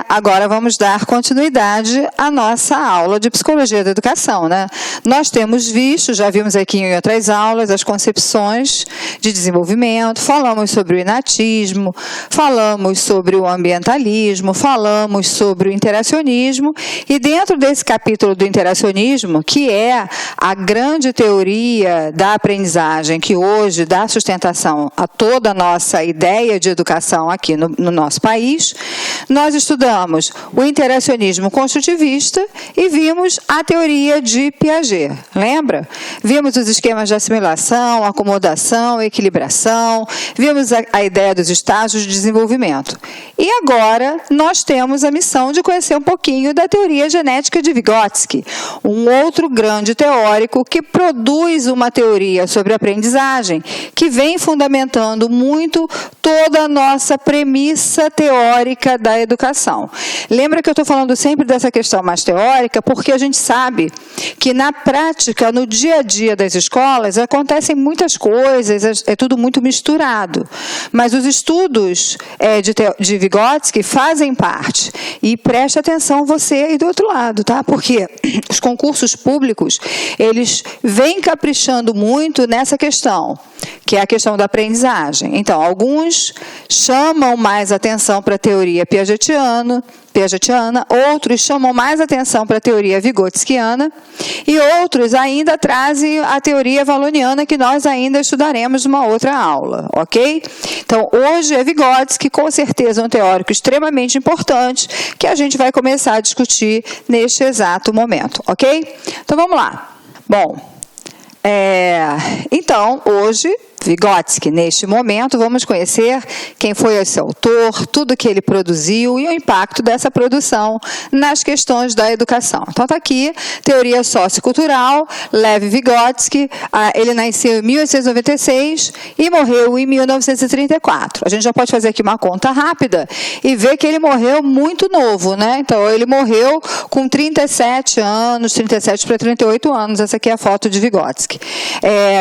Agora vamos dar continuidade à nossa aula de Psicologia da Educação, né? Nós temos visto, já vimos aqui em outras aulas, as concepções de desenvolvimento, falamos sobre o inatismo, falamos sobre o ambientalismo, falamos sobre o interacionismo, e dentro desse capítulo do interacionismo, que é a grande teoria da aprendizagem, que hoje dá sustentação a toda a nossa ideia de educação aqui no nosso país, nós estudamos o interacionismo construtivista e vimos a teoria de Piaget, lembra? Vimos os esquemas de assimilação, acomodação, equilibração, vimos a ideia dos estágios de desenvolvimento. E agora nós temos a missão de conhecer um pouquinho da teoria genética de Vygotsky, um outro grande teórico que produz uma teoria sobre aprendizagem que vem fundamentando muito toda a nossa premissa teórica da educação. Lembra que eu estou falando sempre dessa questão mais teórica, porque a gente sabe que na prática, no dia a dia das escolas, acontecem muitas coisas, é tudo muito misturado. Mas os estudos de Vygotsky fazem parte. E preste atenção você aí do outro lado, tá? Porque os concursos públicos, eles vêm caprichando muito nessa questão, que é a questão da aprendizagem. Então, alguns chamam mais atenção para a teoria piagetiana, outros chamam mais atenção para a teoria vygotskiana e outros ainda trazem a teoria valoniana, que nós ainda estudaremos numa outra aula, ok? Então, hoje é Vygotsky, com certeza um teórico extremamente importante, que a gente vai começar a discutir neste exato momento, ok? Então, vamos lá. Bom, então, hoje, Vygotsky, neste momento, vamos conhecer quem foi esse autor, tudo que ele produziu e o impacto dessa produção nas questões da educação. Então, está aqui, teoria sociocultural, Lev Vygotsky, ele nasceu em 1896 e morreu em 1934. A gente já pode fazer aqui uma conta rápida e ver que ele morreu muito novo, né? Então, ele morreu com 37 anos, 37 para 38 anos, essa aqui é a foto de Vygotsky.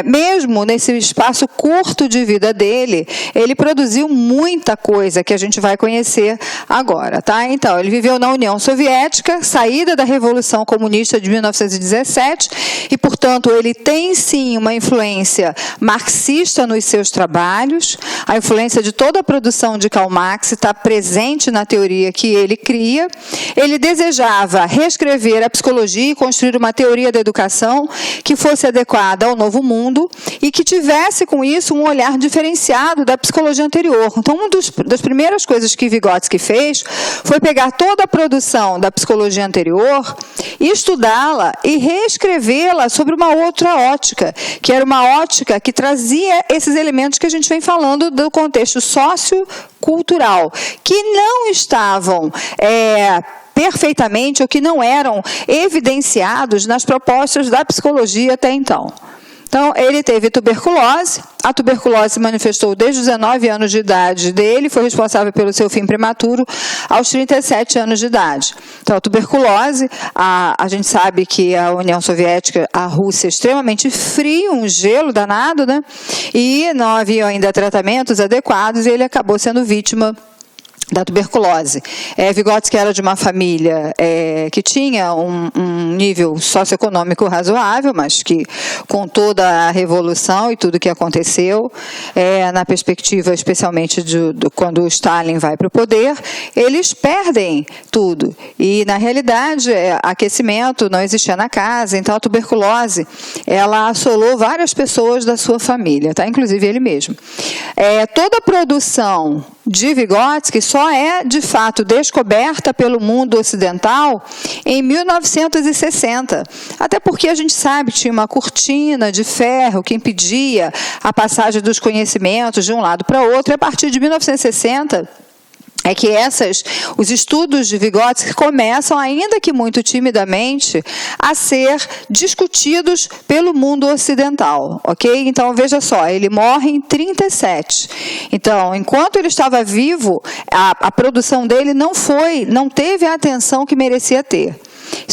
Mesmo nesse espaço curto de vida dele, ele produziu muita coisa que a gente vai conhecer agora, tá? Então, ele viveu na União Soviética, saída da Revolução Comunista de 1917, e, portanto, ele tem, sim, uma influência marxista nos seus trabalhos, a influência de toda a produção de Karl Marx está presente na teoria que ele cria. Ele desejava reescrever a psicologia e construir uma teoria da educação que fosse adequada ao novo mundo e que tivesse, com isso, um olhar diferenciado da psicologia anterior. Então, uma das primeiras coisas que Vygotsky fez foi pegar toda a produção da psicologia anterior, estudá-la e reescrevê-la sobre uma outra ótica, que era uma ótica que trazia esses elementos que a gente vem falando do contexto sociocultural, que não estavam perfeitamente ou que não eram evidenciados nas propostas da psicologia até então. Então, ele teve tuberculose, a tuberculose se manifestou desde os 19 anos de idade dele, foi responsável pelo seu fim prematuro aos 37 anos de idade. Então, a tuberculose, a gente sabe que a União Soviética, a Rússia, é extremamente fria, um gelo danado, né? E não havia ainda tratamentos adequados e ele acabou sendo vítima da tuberculose. Vygotsky era de uma família que tinha um nível socioeconômico razoável, mas que, com toda a revolução e tudo que aconteceu, na perspectiva especialmente de quando o Stalin vai para o poder, eles perdem tudo. E, na realidade, aquecimento não existia na casa, então a tuberculose ela assolou várias pessoas da sua família, tá? Inclusive ele mesmo. Toda a produção de Vygotsky só é, de fato, descoberta pelo mundo ocidental em 1960. Até porque a gente sabe que tinha uma cortina de ferro que impedia a passagem dos conhecimentos de um lado para o outro. E a partir de 1960... é que os estudos de Vygotsky começam, ainda que muito timidamente, a ser discutidos pelo mundo ocidental, ok? Então, veja só, ele morre em 37. Então, enquanto ele estava vivo, a produção dele não teve a atenção que merecia ter.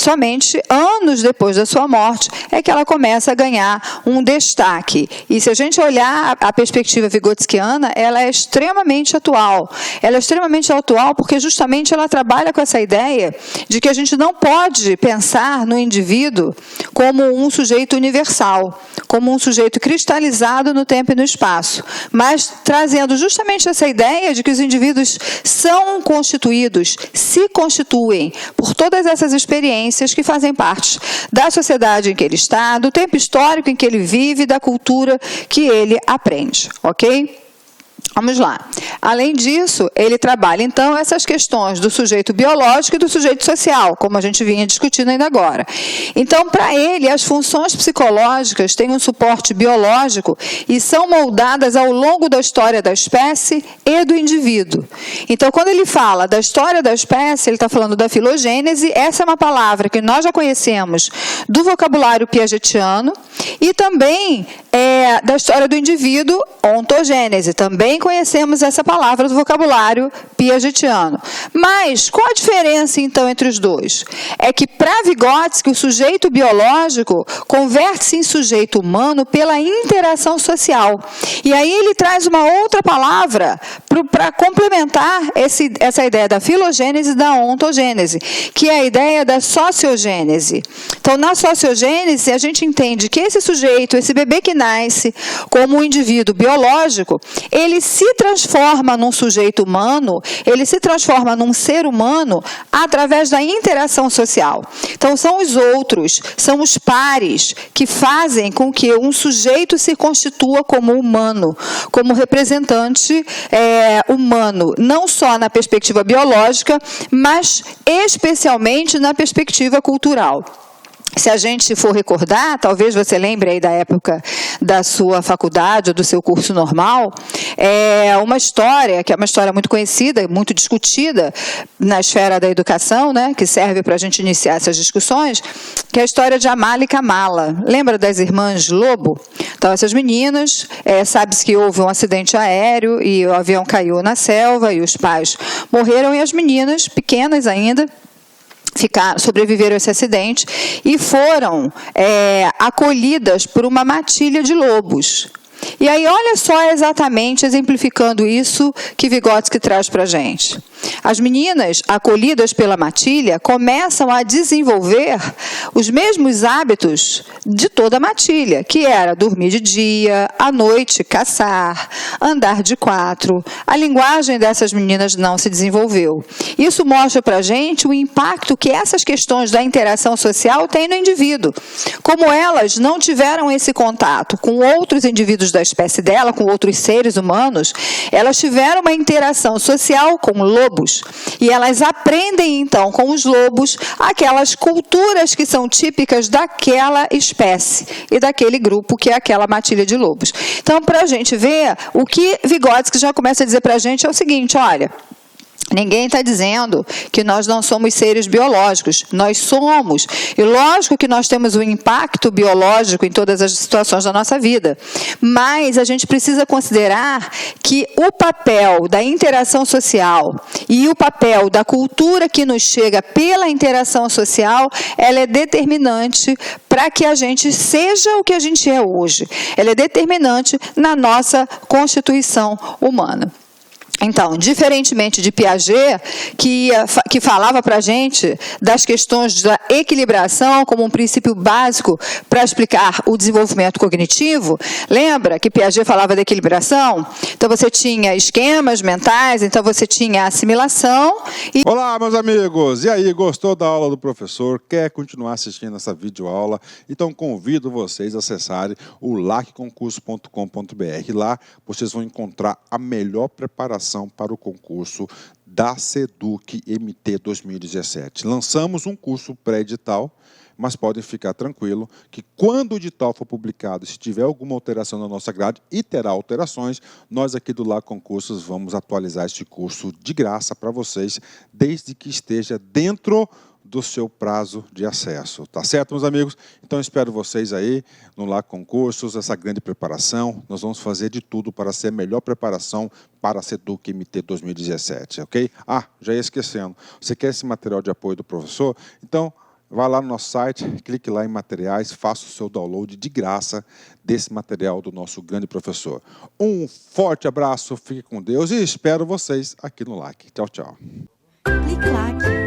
somente anos depois da sua morte é que ela começa a ganhar um destaque. E se a gente olhar a perspectiva vigotskiana, ela é extremamente atual. Ela é extremamente atual porque justamente ela trabalha com essa ideia de que a gente não pode pensar no indivíduo como um sujeito universal, como um sujeito cristalizado no tempo e no espaço, mas trazendo justamente essa ideia de que os indivíduos são constituídos, se constituem por todas essas experiências que fazem parte da sociedade em que ele está, do tempo histórico em que ele vive, da cultura que ele aprende, ok? Vamos lá. Além disso, ele trabalha, então, essas questões do sujeito biológico e do sujeito social, como a gente vinha discutindo ainda agora. Então, para ele, as funções psicológicas têm um suporte biológico e são moldadas ao longo da história da espécie e do indivíduo. Então, quando ele fala da história da espécie, ele está falando da filogênese. Essa é uma palavra que nós já conhecemos do vocabulário piagetiano e também da história do indivíduo, ontogênese. Também conhecemos essa palavra do vocabulário piagetiano. Mas qual a diferença, então, entre os dois? É que, para Vygotsky, o sujeito biológico converte-se em sujeito humano pela interação social. E aí ele traz uma outra palavra para complementar essa ideia da filogênese e da ontogênese, que é a ideia da sociogênese. Então, na sociogênese, a gente entende que esse sujeito, esse bebê que nasce como um indivíduo biológico, ele se transforma num sujeito humano, ele se transforma num ser humano através da interação social. Então, são os outros, são os pares que fazem com que um sujeito se constitua como humano, como representante humano, não só na perspectiva biológica, mas especialmente na perspectiva cultural. Se a gente for recordar, talvez você lembre aí da época da sua faculdade ou do seu curso normal, uma história, que é uma história muito conhecida, muito discutida na esfera da educação, né, que serve para a gente iniciar essas discussões, que é a história de Amala e Kamala. Lembra das irmãs Lobo? Então, essas meninas, sabe-se que houve um acidente aéreo e o avião caiu na selva e os pais morreram e as meninas, pequenas ainda, sobreviveram a esse acidente e foram acolhidas por uma matilha de lobos. E aí, olha só exatamente exemplificando isso que Vygotsky traz para a gente. As meninas, acolhidas pela matilha, começam a desenvolver os mesmos hábitos de toda a matilha, que era dormir de dia, à noite caçar, andar de quatro. A linguagem dessas meninas não se desenvolveu. Isso mostra para a gente o impacto que essas questões da interação social têm no indivíduo. Como elas não tiveram esse contato com outros indivíduos da espécie dela, com outros seres humanos, elas tiveram uma interação social com lobos. E elas aprendem, então, com os lobos, aquelas culturas que são típicas daquela espécie e daquele grupo que é aquela matilha de lobos. Então, para a gente ver, o que Vygotsky já começa a dizer para a gente é o seguinte, olha, ninguém está dizendo que nós não somos seres biológicos, nós somos. E lógico que nós temos um impacto biológico em todas as situações da nossa vida. Mas a gente precisa considerar que o papel da interação social e o papel da cultura que nos chega pela interação social, ela é determinante para que a gente seja o que a gente é hoje. Ela é determinante na nossa constituição humana. Então, diferentemente de Piaget, que falava para a gente das questões da equilibração como um princípio básico para explicar o desenvolvimento cognitivo, lembra que Piaget falava da equilibração? Então, você tinha esquemas mentais, então você tinha assimilação. Olá, meus amigos! E aí, gostou da aula do professor? Quer continuar assistindo essa videoaula? Então, convido vocês a acessarem o lacconcurso.com.br. Lá, vocês vão encontrar a melhor preparação para o concurso da SEDUC MT 2017. Lançamos um curso pré-edital, mas podem ficar tranquilo que quando o edital for publicado, se tiver alguma alteração na nossa grade, e terá alterações, nós aqui do LAC Concursos vamos atualizar este curso de graça para vocês, desde que esteja dentro do seu prazo de acesso. Tá certo, meus amigos? Então, espero vocês aí no LAC Concursos, essa grande preparação. Nós vamos fazer de tudo para ser a melhor preparação para a SEDUC MT 2017, ok? Ah, já ia esquecendo. Você quer esse material de apoio do professor? Então, Vá lá no nosso site, clique lá em materiais, faça o seu download de graça desse material do nosso grande professor. Um forte abraço, fique com Deus e espero vocês aqui no LAC. Tchau, tchau. Clique LAC.